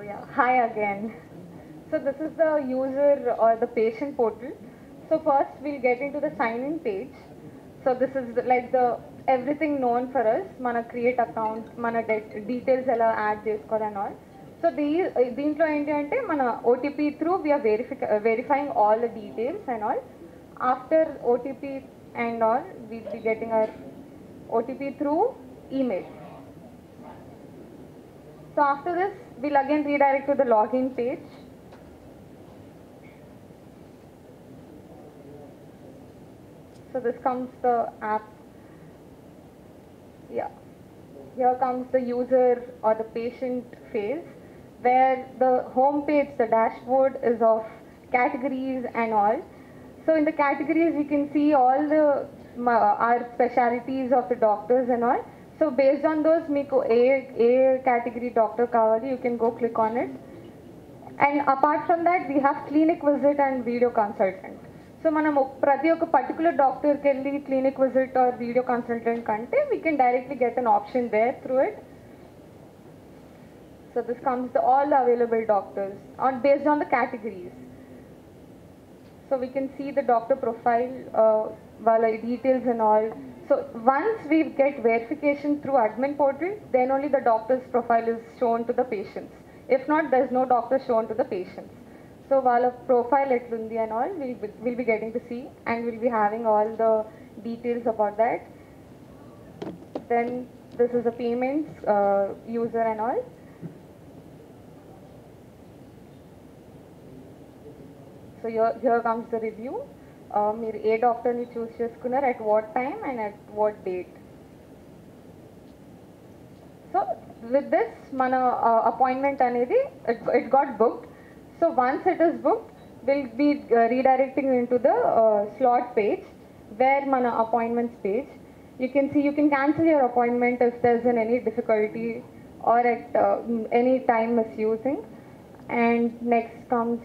Yeah, hi again. So this is the user or the patient portal. So first we'll get into the sign-in page. So this is like the everything known for us. Mana create account, mana details ela add cheskoవాలి and all. So దీంట్లో ఏంటి అంటే మన OTP through we are verifying all the details and all. After OTP and all, we'll be getting our OTP through email. So after this, we'll again redirect to the login page. So this comes the app. Yeah. Here comes the user or the patient phase, where the home page, the dashboard is of categories and all. So in the categories, we can see all the our specialities of the doctors and all. So based on those, meeku a category doctor kavali, you can go click on it. And apart from that, we have clinic visit and video consultant. So మనము ప్రతి ఒక్క particular డాక్టర్కి వెళ్ళి clinic visit or video consultant కంటే we can directly get an option there through it. So this comes to all the available doctors based on the categories. So we can see the doctor profile, details and all. So once we get verification through admin portal, then only the doctor's profile is shown to the patients. If not, there's no doctor shown to the patients. So while profile etlundi and all, we'll be getting to see, and we'll be having all the details about that. Then this is the payments, user and all. So here comes the review. మీరు ఏ డాక్టర్ని చూస్ చేసుకున్నారు, at what time and at what date. So with this, mana appointment అనేది it got booked. So once it is booked, we'll be redirecting into the slot page, where mana appointments page. You can see you can cancel your appointment if there's any difficulty or at any time misusing. And next comes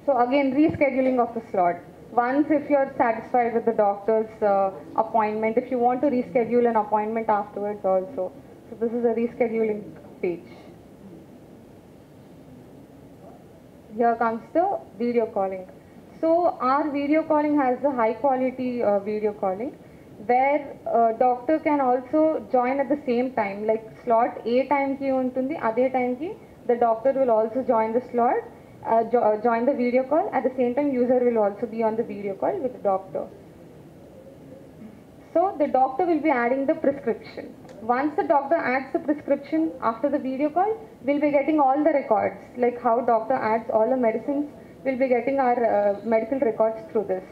so again rescheduling of the slot. Once if you're satisfied with the doctor's appointment, if you want to reschedule an appointment afterwards also. So this is a rescheduling page. Here comes the video calling. So our video calling has a high quality video calling, where doctor can also join at the same time. Like slot A time ki untundi, ade time ki the doctor will also join the slot. Join the video call. At the same time, user will also be on the video call with the doctor. So the doctor will be adding the prescription. Once the doctor adds the prescription after the video call, we'll be getting all the records, like how doctor adds all the medicines. We'll be getting our medical records through this.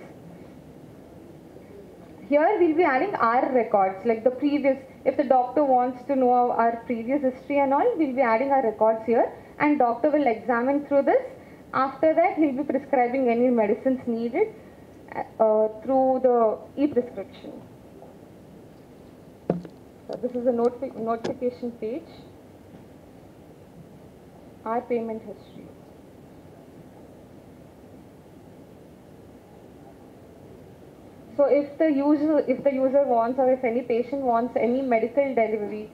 Here we'll be adding our records, like the previous, if the doctor wants to know our previous history and all, we'll be adding our records here, and doctor will examine through this. After that, he'll be prescribing any medicines needed through the e-prescription. So this is a notification page. Our payment history. So if the user wants, or if any patient wants any medical delivery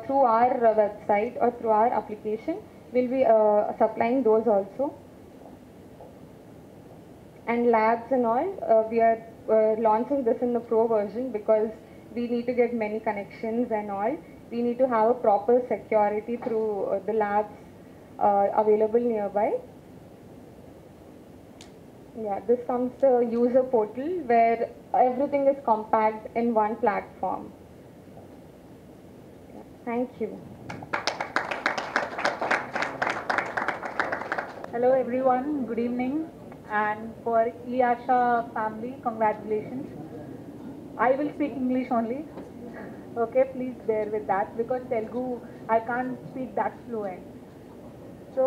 through our website or through our application, we'll be supplying those also. And labs and all, we are launching this in the pro version because we need to get many connections and all. We need to have a proper security through the labs available nearby. Yeah, this comes the user portal, where everything is compact in one platform. Yeah, thank you. Hello everyone, good evening, and for eAsha family, congratulations. I will speak English only. Okay, please bear with that, because Telugu I can't speak that fluent. So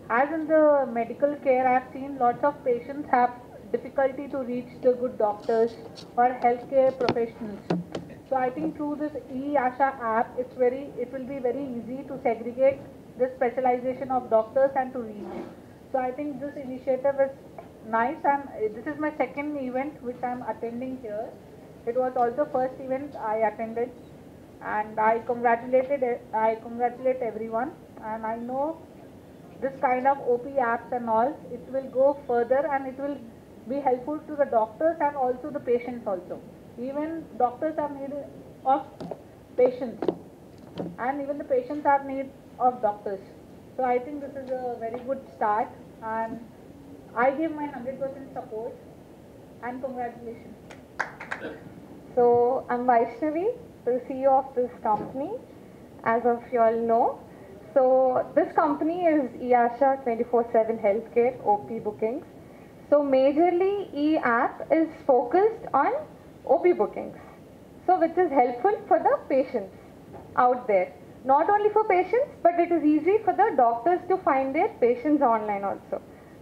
as in the medical care, I have seen lots of patients have difficulty to reach the good doctors or healthcare professionals. So I think through this eAsha app, it will be very easy to segregate the specialization of doctors and to reach. So I think this initiative is nice, and this is my second event which I am attending here. It was also first event I attended, and I congratulate everyone. And I know this kind of OP apps and all, it will go further and it will be helpful to the doctors and also the patients also. Even doctors are need of patients, and even the patients are need of doctors. So I think this is a very good start, and I give my 100% support and congratulations. So I'm Vaishnavi, the CEO of this company, as of you all know. So this company is eAsha 24/7 Healthcare OP bookings. So majorly e-app is focused on OP bookings. So which is helpful for the patients out there. Not only for patients, but it is easy for the doctors to find their patients online also.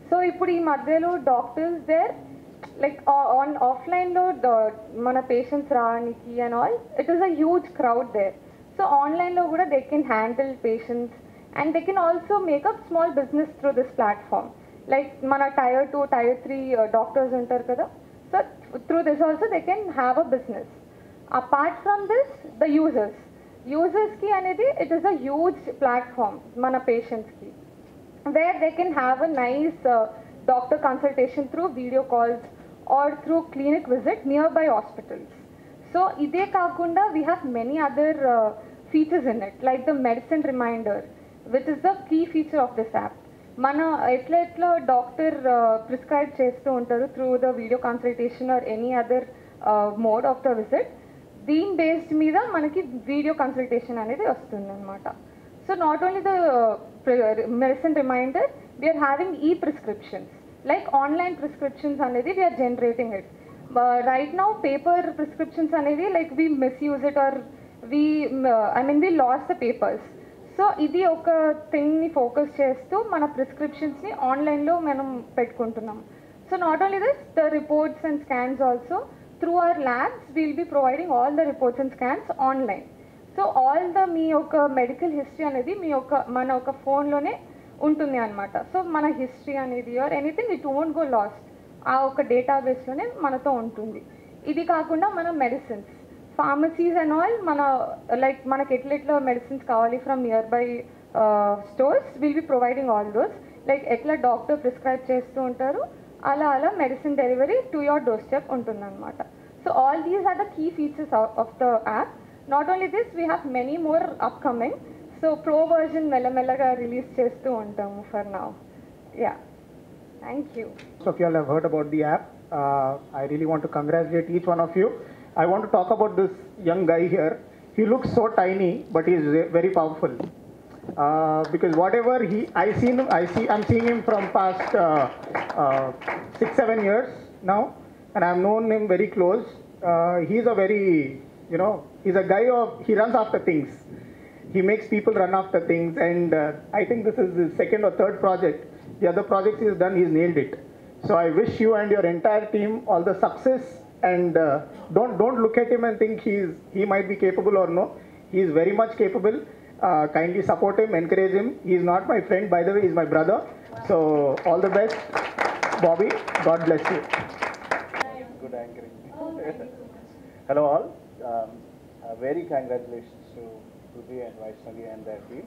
So ఇప్పుడు ఈ మధ్యలో doctors there like on ఆఫ్లైన్లో మన patients రావడానికి and all it is a huge crowd there. So ఆన్లైన్లో కూడా they can handle patients and they can also make up small business through this platform. Like మన tier 2, tier 3 doctors ఉంటారు కదా, so through this also they can have a business. Apart from this the యూజర్స్కి అనేది it is a huge platform మన పేషెంట్స్కి, where they can have a nice doctor consultation through video calls or through clinic visit nearby hospitals. So ide kaakunda we have many other features in it, like the medicine reminder, which is the key feature of this app. Mana etla doctor prescribe chestu untaru through the video consultation or any other mode of the visit. Deen based meeda manaki video consultation anedi vastundi anamata. So not only the medicine reminder, we are having e-prescriptions, like online prescriptions anedi we are generating it. Right now paper prescriptions anedi like we misuse it or we lost the papers. So ఇది ఒక థింగ్ని focus చేస్తూ మన ప్రిస్క్రిప్షన్స్ని ఆన్లైన్లో మనం పెట్టుకుంటున్నాం. So not only this, the reports and scans also through our labs will be providing all the reports and scans online. So all the మీ యొక్క medical history అనేది మన ఒక ఫోన్లోనే ఉంటుంది అనమాట. సో మన హిస్టరీ అనేది or anything it won't go lost, ఆ ఒక డేటాబేస్లోనే మనతో ఉంటుంది. ఇది కాకుండా మన మెడిసిన్స్, ఫార్మసీస్ అండ్ ఆల్ మన లైక్ మనకి ఎట్లా మెడిసిన్స్ కావాలి from nearby stores will be providing all those. Like ఎట్లా డాక్టర్ ప్రిస్క్రైబ్ చేస్తూ ఉంటారు అలా medicine delivery to your doorstep ఉంటుందన్నమాట. So all these are the key features of the app. Not only this, we have many more upcoming. So pro version mella release chestu untamu for now. Yeah. Thank you. So if you all have heard about the app, I really want to congratulate each one of you. I want to talk about this young guy here. He looks so tiny, but he is very powerful. Because whatever I'm seeing him from past 6-7 years now, and I've known him very close. He's a very, he's a guy he runs after things. He makes people run after things, and I think this is his second or third project. The other projects he's done, he's nailed it. So I wish you and your entire team all the success, and don't look at him and think he might be capable or no. He is very much capable. Kindly support him, encourage him. He's not my friend, by the way, he's my brother. So all the best, Bobby. God bless you. Good anchoring. Hello all. Very congratulations to Ruby and Vaishnavi and their team.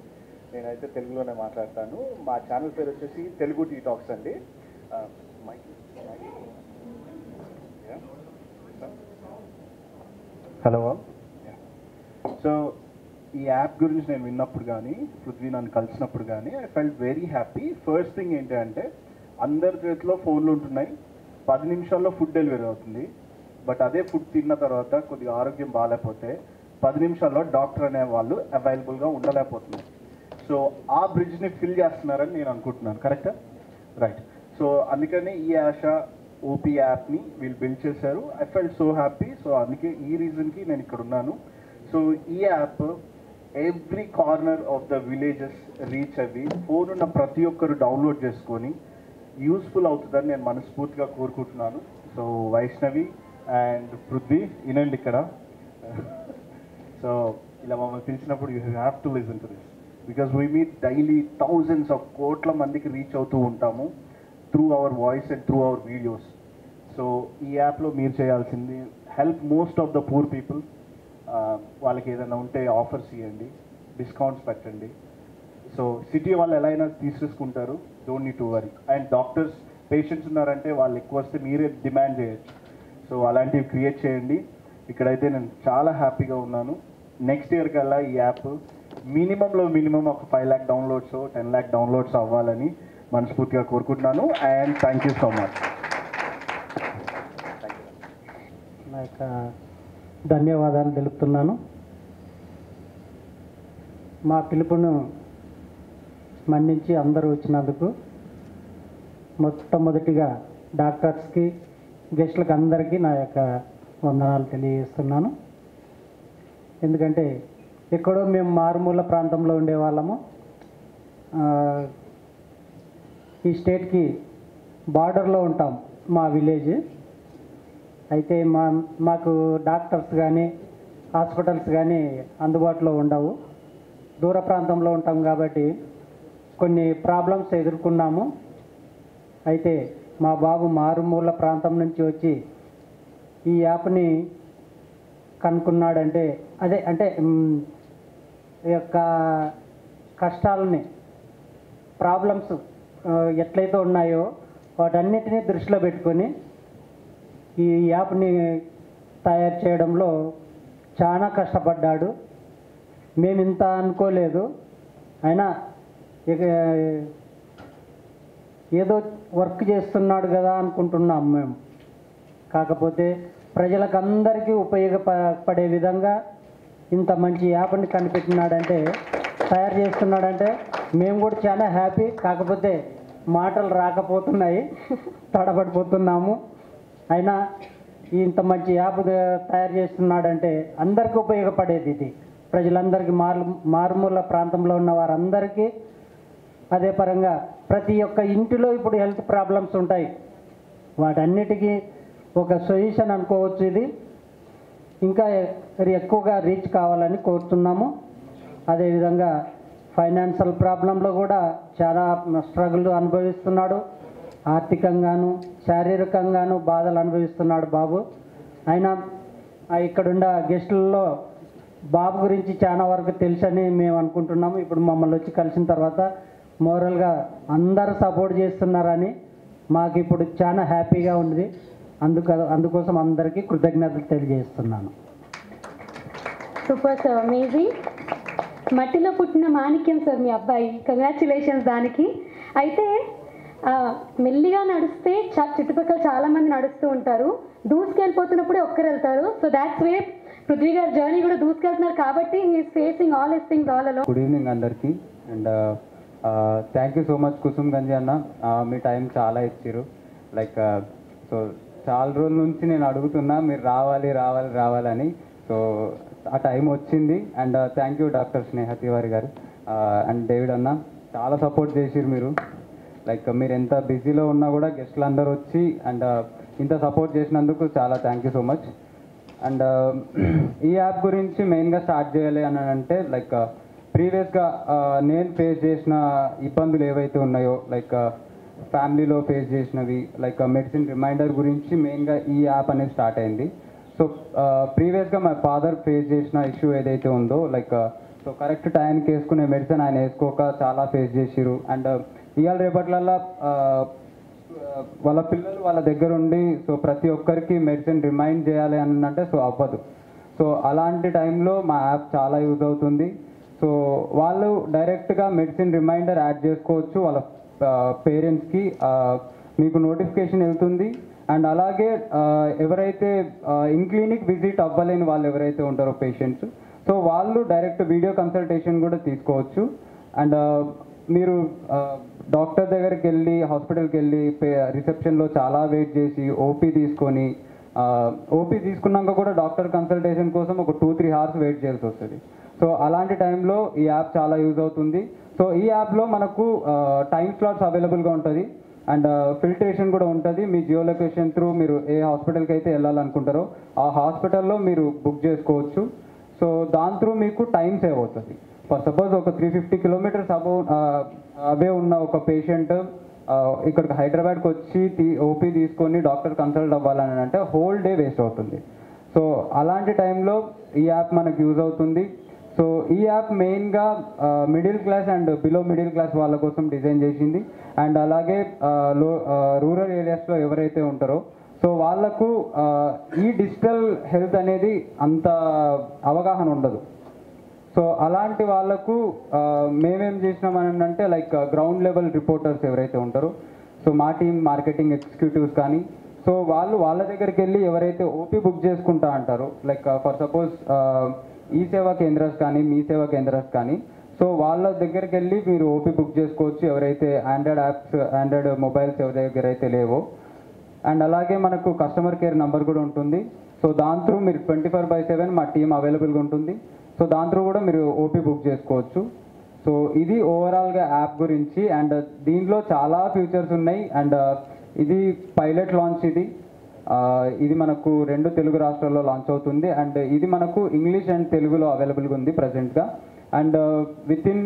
నేనైతే తెలుగులోనే మాట్లాడతాను. మా channel పేరు వచ్చేసి Telugu tea talks అండి. Hello. So ఈ app గురించి నేను విన్నప్పుడు కానీ పృథ్వీ నన్ను కలిసినప్పుడు కానీ I felt very happy. First thing ఏంటి అంటే అందరి చేతిలో ఫోన్లు ఉంటున్నాయి, 10 నిమిషాల్లో ఫుడ్ డెలివరీ అవుతుంది. బట్ అదే ఫుడ్ తిన్న తర్వాత కొద్దిగా ఆరోగ్యం బాగాలేకపోతే 10 నిమిషాల్లో డాక్టర్ అనే వాళ్ళు అవైలబుల్గా ఉండలేకపోతున్నారు. సో ఆ బ్రిడ్జ్ని ఫిల్ చేస్తున్నారని నేను అనుకుంటున్నాను. కరెక్టా? రైట్. సో అందుకని ఈ ఆశ ఓపీ యాప్ని వీళ్ళు బిల్డ్ చేశారు. I felt so happy. So అందుకే ఈ రీజన్కి నేను ఇక్కడ ఉన్నాను. సో ఈ app every corner of the villages reach అవి ఫోన్ ఉన్న ప్రతి ఒక్కరు డౌన్లోడ్ చేసుకొని యూస్ఫుల్ అవుతుందని నేను మనస్ఫూర్తిగా కోరుకుంటున్నాను. సో వైష్ణవి అండ్ పృథ్వీ వినండి ఇక్కడ. సో ఇలా మమ్మల్ని పిలిచినప్పుడు you have to listen to this because we meet daily thousands of కోట్ల మందికి రీచ్ అవుతూ ఉంటాము through our voice and through our videos. So ఈ యాప్లో మీరు చేయాల్సింది help most of the poor people. వాళ్ళకి ఏదైనా ఉంటే ఆఫర్స్ ఇవ్వండి, డిస్కౌంట్స్ పెట్టండి. సో సిటీ వాళ్ళు ఎలా అయినా తీసేసుకుంటారు, don't need to worry. And doctors patients ఉన్నారంటే వాళ్ళు ఎక్కువ వస్తే మీరే డిమాండ్ చేయొచ్చు. సో అలాంటివి క్రియేట్ చేయండి. ఇక్కడైతే నేను చాలా హ్యాపీగా ఉన్నాను. నెక్స్ట్ ఇయర్ కల్లా ఈ యాప్ మినిమం ఒక 5 lakh డౌన్లోడ్స్ 10 lakh డౌన్లోడ్స్ అవ్వాలని మనస్ఫూర్తిగా కోరుకుంటున్నాను. And thank you so much. నా యొక్క ధన్యవాదాలు తెలుపుతున్నాను. మా పిలుపును స్పందించి అందరూ వచ్చినందుకు మొట్టమొదటిగా డాక్టర్స్కి, గెస్టులకు అందరికీ నా యొక్క వందనాలు తెలియజేస్తున్నాను. ఎందుకంటే ఎక్కడో మేము మారుమూల ప్రాంతంలో ఉండేవాళ్ళము. ఈ స్టేట్కి బార్డర్లో ఉంటాం మా విలేజ్. అయితే మాకు డాక్టర్స్ కానీ హాస్పిటల్స్ కానీ అందుబాటులో ఉండవు. దూర ప్రాంతంలో ఉంటాం కాబట్టి కొన్ని ప్రాబ్లమ్స్ ఎదుర్కొన్నాము. అయితే మా బాబు మారుమూల ప్రాంతం నుంచి వచ్చి ఈ యాప్ని కనుక్కున్నాడంటే ఈ యొక్క కష్టాలని, ప్రాబ్లమ్స్ ఎట్లయితే ఉన్నాయో వాటన్నిటినీ దృష్టిలో పెట్టుకొని ఈ యాప్ని తయారు చేయడంలో చాలా కష్టపడ్డాడు. మేము ఇంత అనుకోలేదు. అయినా ఏదో వర్క్ చేస్తున్నాడు కదా అనుకుంటున్నాం మేము. కాకపోతే ప్రజలకు అందరికీ ఉపయోగపడే విధంగా ఇంత మంచి యాప్ని కనిపెట్టినాడంటే, తయారు చేస్తున్నాడంటే మేము కూడా చాలా హ్యాపీ. కాకపోతే మాటలు రాకపోతున్నాయి, తడబడిపోతున్నాము. అయినా ఇంత మంచి యాప్ తయారు చేస్తున్నాడంటే అందరికీ ఉపయోగపడేది ఇది. ప్రజలందరికీ, మారుమూల ప్రాంతంలో ఉన్న వారందరికీ. అదే పరంగా ప్రతి ఒక్క ఇంటిలో ఇప్పుడు హెల్త్ ప్రాబ్లమ్స్ ఉంటాయి. వాటన్నిటికీ ఒక సొల్యూషన్ అనుకోవచ్చు ఇది. ఇంకా ఎక్కువగా రీచ్ కావాలని కోరుతున్నాము. అదేవిధంగా ఫైనాన్షియల్ ప్రాబ్లంలో కూడా చాలా స్ట్రగుల్ అనుభవిస్తున్నాడు. ఆర్థికంగాను శారీరకంగాను బాధలు అనుభవిస్తున్నాడు బాబు. అయినా ఇక్కడున్న గెస్టులలో బాబు గురించి చాలా వరకు తెలుసని మేము అనుకుంటున్నాము. ఇప్పుడు మమ్మల్ని వచ్చి కలిసిన తర్వాత అందరూ సపోర్ట్ చేస్తున్నారని మాకు ఇప్పుడు చాలా హ్యాపీగా ఉంది. అందుకోసం అందరికీ కృతజ్ఞతలు తెలియజేస్తున్నాను. Super sir, amazing. మట్టిలో పుట్టిన మాణిక్యం సార్ మీ అబ్బాయి, కంగ్రాచులేషన్స్ దానికి. అయితే మెల్లిగా నడిస్తే చుట్టుపక్కల చాలామంది నడుస్తూ ఉంటారు, దూసుకెళ్ళిపోతున్నప్పుడే ఒక్కరు వెళ్తారు. సో దాట్స్ వే పృథ్వీ గారి జర్నీ కూడా దూసుకెళ్తున్నారు కాబట్టి he is facing all his things all alone. Good evening అందరికీ. And thank you so much Kusum Ganji అన్న, మీ టైం చాలా ఇచ్చారు. సో చాలా రోజుల నుంచి నేను అడుగుతున్నా మీరు రావాలని. సో ఆ టైం వచ్చింది. అండ్ థ్యాంక్ యూ డాక్టర్ స్నేహ తివారి గారు అండ్ డేవిడ్ అన్న, చాలా సపోర్ట్ చేసిరు మీరు. మీరు ఎంత బిజీలో ఉన్నా కూడా గెస్టులు అందరూ వచ్చి అండ్ ఇంత సపోర్ట్ చేసినందుకు చాలా thank you so much. And ఈ యాప్ గురించి మెయిన్గా స్టార్ట్ చేయాలి అని అంటే ప్రీవియస్గా నేను ఫేస్ చేసిన ఇబ్బందులు ఏవైతే ఉన్నాయో ఫ్యామిలీలో ఫేస్ చేసినవి మెడిసిన్ రిమైండర్ గురించి మెయిన్గా ఈ యాప్ అనేది స్టార్ట్ అయింది. సో ప్రీవియస్గా మా ఫాదర్ ఫేస్ చేసిన ఇష్యూ ఏదైతే ఉందో సో కరెక్ట్ టైంకి వేసుకునే మెడిసిన్ ఆయన వేసుకోక చాలా ఫేస్ చేసిరు. అండ్ ఇవాళ రేపట్లల్లో వాళ్ళ పిల్లలు వాళ్ళ దగ్గర ఉండి సో ప్రతి ఒక్కరికి మెడిసిన్ రిమైండ్ చేయాలి అని అంటే సో అవ్వదు. సో అలాంటి టైంలో మా యాప్ చాలా యూజ్ అవుతుంది. సో వాళ్ళు డైరెక్ట్గా మెడిసిన్ రిమైండర్ యాడ్ చేసుకోవచ్చు వాళ్ళ పేరెంట్స్కి, మీకు నోటిఫికేషన్ వెళ్తుంది. అండ్ అలాగే ఎవరైతే ఇన్ క్లినిక్ విజిట్ అవ్వలేని వాళ్ళు ఎవరైతే ఉంటారో పేషెంట్స్, సో వాళ్ళు డైరెక్ట్ వీడియో కన్సల్టేషన్ కూడా తీసుకోవచ్చు. అండ్ మీరు డాక్టర్ దగ్గరికి వెళ్ళి హాస్పిటల్కి వెళ్ళి రిసెప్షన్లో చాలా వెయిట్ చేసి ఓపీ తీసుకున్నాక కూడా డాక్టర్ కన్సల్టేషన్ కోసం ఒక 2-3 hours వెయిట్ చేయాల్సి వస్తుంది. సో అలాంటి టైంలో ఈ యాప్ చాలా యూజ్ అవుతుంది. సో ఈ యాప్లో మనకు టైం స్లాట్స్ అవైలబుల్గా ఉంటుంది అండ్ ఫిల్టరేషన్ కూడా ఉంటుంది. మీ జియో లొకేషన్ త్రూ మీరు ఏ హాస్పిటల్కి అయితే వెళ్ళాలనుకుంటారో ఆ హాస్పిటల్లో మీరు బుక్ చేసుకోవచ్చు. సో దాని త్రూ మీకు టైం సేవ్ అవుతుంది. ఫర్ సపోజ్ ఒక 350 kilometers అవే ఉన్న ఒక పేషెంట్ ఇక్కడికి హైదరాబాద్కి వచ్చి ఓపీ తీసుకొని డాక్టర్ కన్సల్ట్ అవ్వాలని అంటే హోల్ డే వేస్ట్ అవుతుంది. సో సో అలాంటి టైంలో ఈ యాప్ మనకు యూజ్ అవుతుంది. సో ఈ యాప్ మెయిన్గా middle class and below middle class వాళ్ళ కోసం డిజైన్ చేసింది. అండ్ అలాగే రూరల్ ఏరియాస్లో ఎవరైతే ఉంటారో సో వాళ్ళకు ఈ డిజిటల్ హెల్త్ అనేది అంత అవగాహన ఉండదు. సో అలాంటి వాళ్ళకు మేమేం చేసినామని అంటే లైక్ గ్రౌండ్ లెవెల్ రిపోర్టర్స్ ఎవరైతే ఉంటారో సో మా టీమ్ మార్కెటింగ్ ఎగ్జిక్యూటివ్స్ కానీ సో వాళ్ళ దగ్గరికి వెళ్ళి ఎవరైతే ఓపీ బుక్ చేసుకుంటా అంటారో లైక్ ఫర్ సపోజ్ ఈ సేవా కేంద్రాస్ కానీ మీ సేవా కేంద్రాస్ కానీ సో వాళ్ళ దగ్గరికి వెళ్ళి మీరు ఓపీ బుక్ చేసుకోవచ్చు ఎవరైతే ఆండ్రాయిడ్ మొబైల్స్ ఎవరి దగ్గర అయితే లేవో. అండ్ అలాగే మనకు కస్టమర్ కేర్ నెంబర్ కూడా ఉంటుంది. సో దాని త్రూ మీరు 24/7 మా టీం అవైలబుల్గా ఉంటుంది. సో దాని త్రూ కూడా మీరు ఓపీ బుక్ చేసుకోవచ్చు. సో ఇది ఓవరాల్గా యాప్ గురించి. అండ్ దీంట్లో చాలా ఫీచర్స్ ఉన్నాయి. అండ్ ఇది పైలట్ లాంచ్. ఇది మనకు 2 తెలుగు రాష్ట్రాల్లో లాంచ్ అవుతుంది. అండ్ ఇది మనకు ఇంగ్లీష్ అండ్ తెలుగులో అవైలబుల్గా ఉంది ప్రజెంట్గా. అండ్ వితిన్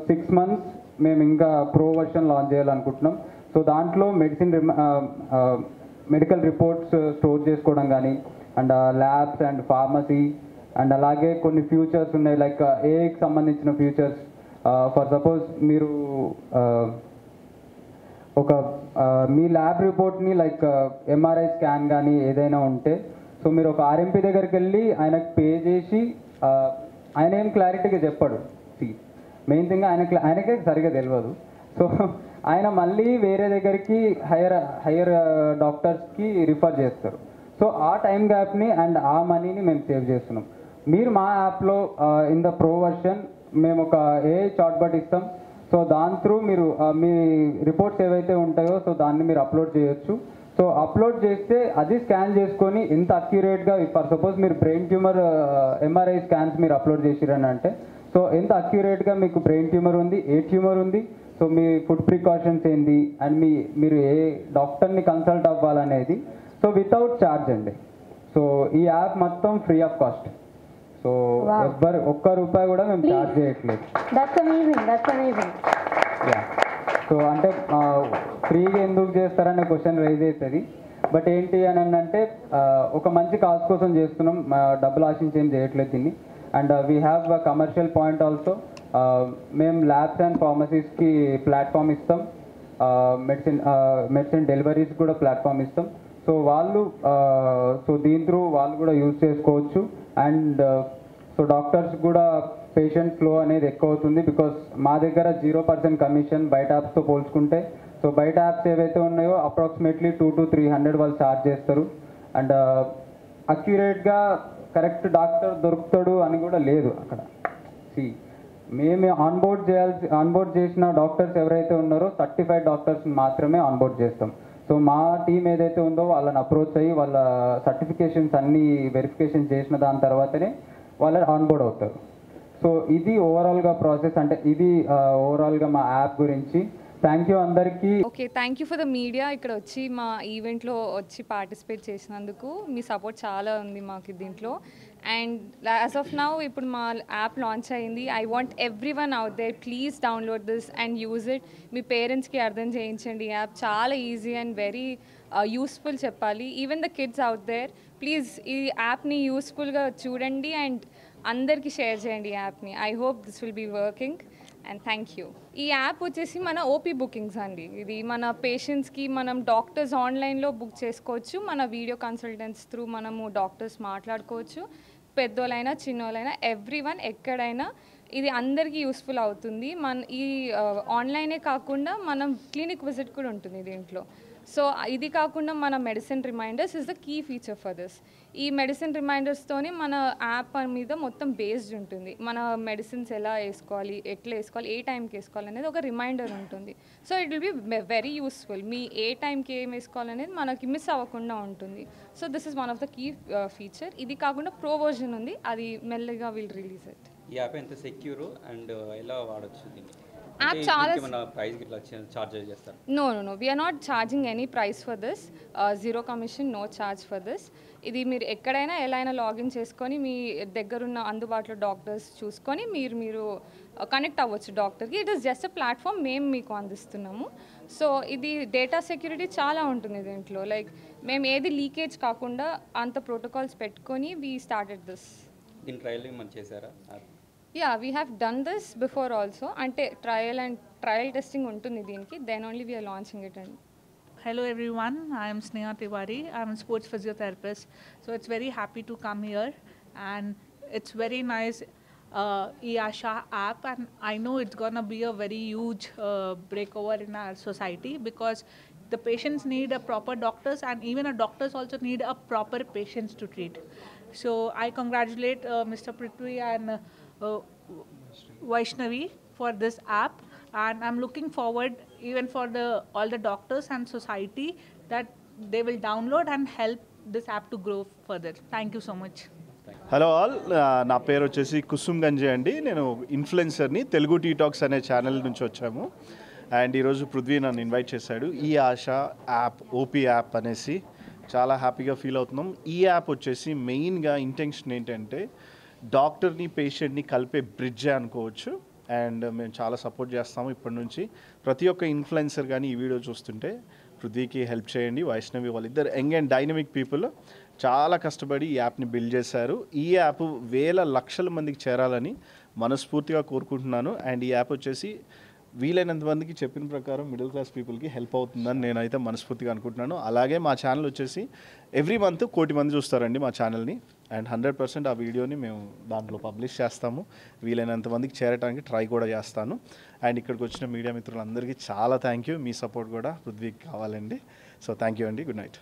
6 months మేము ఇంకా ప్రో వర్షన్ లాంచ్ చేయాలనుకుంటున్నాం. సో దాంట్లో మెడికల్ రిపోర్ట్స్ స్టోర్ చేసుకోవడం కానీ and labs and pharmacy and అలాగే కొన్ని ఫ్యూచర్స్ ఉన్నాయి లైక్ ఏఐకి సంబంధించిన ఫ్యూచర్స్. ఫర్ సపోజ్ మీరు ఒక మీ ల్యాబ్ రిపోర్ట్ని లైక్ ఎంఆర్ఐ స్కాన్ కానీ ఏదైనా ఉంటే సో మీరు ఒక ఆర్ఎంపీ దగ్గరికి వెళ్ళి ఆయనకు పే చేసి ఆయన ఏం క్లారిటీగా చెప్పాడు. మెయిన్ థింగ్ ఆయనకే సరిగా తెలియదు. సో ఆయన మళ్ళీ వేరే దగ్గరికి హయ్యర్ డాక్టర్స్కి రిఫర్ చేస్తారు. సో ఆ టైం గ్యాప్ని అండ్ ఆ మనీని మేము సేవ్ చేస్తున్నాం. మీరు మా యాప్లో ఇన్ ద ప్రో వర్షన్ మేము ఒక ఏఐ చాట్బాట్ ఇస్తాం. సో దాని త్రూ మీరు మీ రిపోర్ట్స్ ఏవైతే ఉంటాయో సో దాన్ని మీరు అప్లోడ్ చేయొచ్చు. సో అప్లోడ్ చేస్తే అది స్కాన్ చేసుకొని ఎంత అక్యురేట్గా ఫర్ సపోజ్ మీరు బ్రెయిన్ ట్యూమర్ ఎంఆర్ఐ స్కాన్స్ మీరు అప్లోడ్ చేసిరని అంటే సో ఎంత అక్యురేట్గా మీకు బ్రెయిన్ ట్యూమర్ ఉంది, ఏ ట్యూమర్ ఉంది, సో మీ ఫుడ్ ప్రికాషన్స్ ఏంది అండ్ మీరు ఏ డాక్టర్ని కన్సల్ట్ అవ్వాలనేది సో వితౌట్ ఛార్జ్ అండి. సో ఈ యాప్ మొత్తం ఫ్రీ ఆఫ్ కాస్ట్. సో ఒక్క రూపాయి కూడా మేము ఛార్జ్ చేయట్లేదు. సో అంటే ఫ్రీగా ఎందుకు చేస్తారనే క్వశ్చన్ రైజ్ అవుతుంది. బట్ ఏంటి అని అంటే ఒక మంచి కాజ్ కోసం చేస్తున్నాం, డబ్బులు ఆశించి ఏం చేయట్లేదు దీన్ని. And we have a commercial point also. మేము ల్యాబ్స్ అండ్ ఫార్మసీస్కి ప్లాట్ఫామ్ ఇస్తాం, మెడిసిన్ డెలివరీస్ కూడా ప్లాట్ఫామ్ ఇస్తాం. సో సో దీని త్రూ వాళ్ళు కూడా యూజ్ చేసుకోవచ్చు. అండ్ సో డాక్టర్స్ కూడా పేషెంట్ ఫ్లో అనేది ఎక్కువ అవుతుంది బికాస్ మా దగ్గర 0% కమిషన్ బయట యాప్స్తో పోల్చుకుంటే. సో బయట యాప్స్ ఏవైతే ఉన్నాయో అప్రాక్సిమేట్లీ 200 to 300 వాళ్ళు ఛార్జ్ చేస్తారు. అండ్ అక్యురేట్గా కరెక్ట్ డాక్టర్ దొరుకుతాడు అని కూడా లేదు అక్కడ. మేము ఆన్బోర్డ్ చేసిన డాక్టర్స్ ఎవరైతే ఉన్నారో సర్టిఫైడ్ డాక్టర్స్ మాత్రమే ఆన్బోర్డ్ చేస్తాం. సో మా టీం ఏదైతే ఉందో వాళ్ళని అప్రోచ్ అయ్యి వాళ్ళ సర్టిఫికేషన్స్ అన్నీ వెరిఫికేషన్ చేసిన దాని తర్వాతనే వాళ్ళు ఆన్బోర్డ్ అవుతారు. సో ఇది ఓవరాల్గా ప్రాసెస్. అంటే ఇది ఓవరాల్గా మా యాప్ గురించి. థ్యాంక్ యూ అందరికీ. Okay, thank you for the media. ఇక్కడ వచ్చి మా ఈవెంట్లో వచ్చి పార్టిసిపేట్ చేసినందుకు మీ సపోర్ట్ చాలా ఉంది మాకు దీంట్లో. అండ్ యాజ్ ఆఫ్ నౌ ఇప్పుడు మా యాప్ లాంచ్ అయింది. I want everyone out there please download this and use it. మీ పేరెంట్స్కి అర్థం చేయించండి. ఈ యాప్ చాలా ఈజీ అండ్ వెరీ యూస్ఫుల్ చెప్పాలి. Even the kids out there please ఈ యాప్ని యూస్ఫుల్గా చూడండి అండ్ అందరికీ షేర్ చేయండి ఈ యాప్ని. I hope this will be working and thank you. ఈ యాప్ వచ్చేసి మన ఓపీ బుకింగ్స్ అండి. ఇది మన పేషెంట్స్కి మనం డాక్టర్స్ ఆన్లైన్లో బుక్ చేసుకోవచ్చు. మన వీడియో కన్సల్టెంట్స్ త్రూ మనము డాక్టర్స్ మాట్లాడుకోవచ్చు. పెద్దోళ్ళైనా చిన్నోళ్ళైనా ఎవ్రీవన్ ఎక్కడైనా ఇది అందరికీ యూస్ఫుల్ అవుతుంది. ఈ ఆన్లైనే కాకుండా మనం క్లినిక్ విజిట్ కూడా ఉంటుంది దీంట్లో. సో ఇది కాకుండా మన medicine reminders is the key feature for this. ఈ మెడిసిన్ రిమైండర్స్తోనే మన యాప్ మీద మొత్తం బేస్డ్ ఉంటుంది. మన మెడిసిన్స్ ఎలా వేసుకోవాలి, ఎట్లా వేసుకోవాలి, ఏ టైంకి వేసుకోవాలి అనేది ఒక రిమైండర్ ఉంటుంది. So it will be very useful. మీ ఏ టైంకి ఏం వేసుకోవాలనేది మనకి మిస్ అవ్వకుండా ఉంటుంది. So this is one of the key feature. ఇది కాకుండా ప్రో వర్జన్ ఉంది, అది మెల్లగా విల్ రిలీజ్ ఇట్. ఈ యాప్ ఎంత సెక్యూర్ అండ్ ఎలా వాడచ్చు దీన్ని? యాప్ చాలా No, we are not charging any price for this. Zero commission, no charge for this. ఇది మీరు ఎక్కడైనా ఎలా అయినా లాగిన్ చేసుకొని మీ దగ్గరున్న అందుబాటులో డాక్టర్స్ చూసుకొని మీరు కనెక్ట్ అవ్వచ్చు డాక్టర్కి. It is just a platform మేము మీకు అందిస్తున్నాము. సో ఇది డేటా సెక్యూరిటీ చాలా ఉంటుంది దీంట్లో. లైక్ మేము ఏది లీకేజ్ కాకుండా అంత ప్రోటోకాల్స్ పెట్టుకొని వీ స్టార్టెడ్ దిస్. దీని ట్రయల్ మనం చేశారా? Yeah, we have done this before also. అంటే ట్రయల్ టెస్టింగ్ ఉంటుంది దీనికి, then only we are launching it. And hello everyone, I am Sneha Tiwari. I am a sports physiotherapist, so it's very happy to come here, and it's very nice eAsha app, and I know it's gonna be a very huge breakover in our society, because the patients need a proper doctors, and even a doctors also need a proper patients to treat. So I congratulate Mr. Prithvi and Vaishnavi for this app, and I'm looking forward even for all the doctors and society that they will download and help this app to grow further. Thank you so much. Hello all, నా పేరు వచ్చేసి కుసుమ్ గంజే అండి. నేను ఇన్ఫ్లుయెన్సర్ని. Telugu detox అనే channel నుంచి వచ్చాము. And ఈరోజు పృథ్వీ నన్ను ఇన్వైట్ చేశాడు. ఈ ఆశ యాప్, ఓపీ యాప్ అనేసి చాలా హ్యాపీగా ఫీల్ అవుతున్నాం. ఈ యాప్ వచ్చేసి మెయిన్గా ఇంటెన్షన్ ఏంటంటే డాక్టర్ని పేషెంట్ని కలిపే బ్రిడ్జ్ అనుకోవచ్చు. అండ్ మేము చాలా సపోర్ట్ చేస్తాము ఇప్పటి నుంచి. ప్రతి ఒక్క ఇన్ఫ్లుయెన్సర్ కానీ ఈ వీడియో చూస్తుంటే పృథ్వీకి హెల్ప్ చేయండి. వైష్ణవి వాళ్ళిద్దరు యంగ్ అండ్ డైనమిక్ పీపుల్ చాలా కష్టపడి ఈ యాప్ని బిల్డ్ చేశారు. ఈ యాప్ వేల లక్షల మందికి చేరాలని మనస్ఫూర్తిగా కోరుకుంటున్నాను. అండ్ ఈ యాప్ వచ్చేసి వీలైనంత మందికి చెప్పిన ప్రకారం మిడిల్ క్లాస్ పీపుల్కి హెల్ప్ అవుతుందని నేనైతే మనస్ఫూర్తిగా అనుకుంటున్నాను. అలాగే మా ఛానల్ వచ్చేసి ఎవ్రీ మంత్ 1 కోటి మంది చూస్తారండి మా ఛానల్ని. అండ్ 100% ఆ వీడియోని మేము దాంట్లో పబ్లిష్ చేస్తాము. వీలైనంత మందికి చేరడానికి ట్రై కూడా చేస్తాను. అండ్ ఇక్కడికి వచ్చిన మీడియా మిత్రులందరికీ చాలా థ్యాంక్ యూ. మీ సపోర్ట్ కూడా పృథ్వీకి కావాలండి. సో థ్యాంక్ యూ అండి. Good night.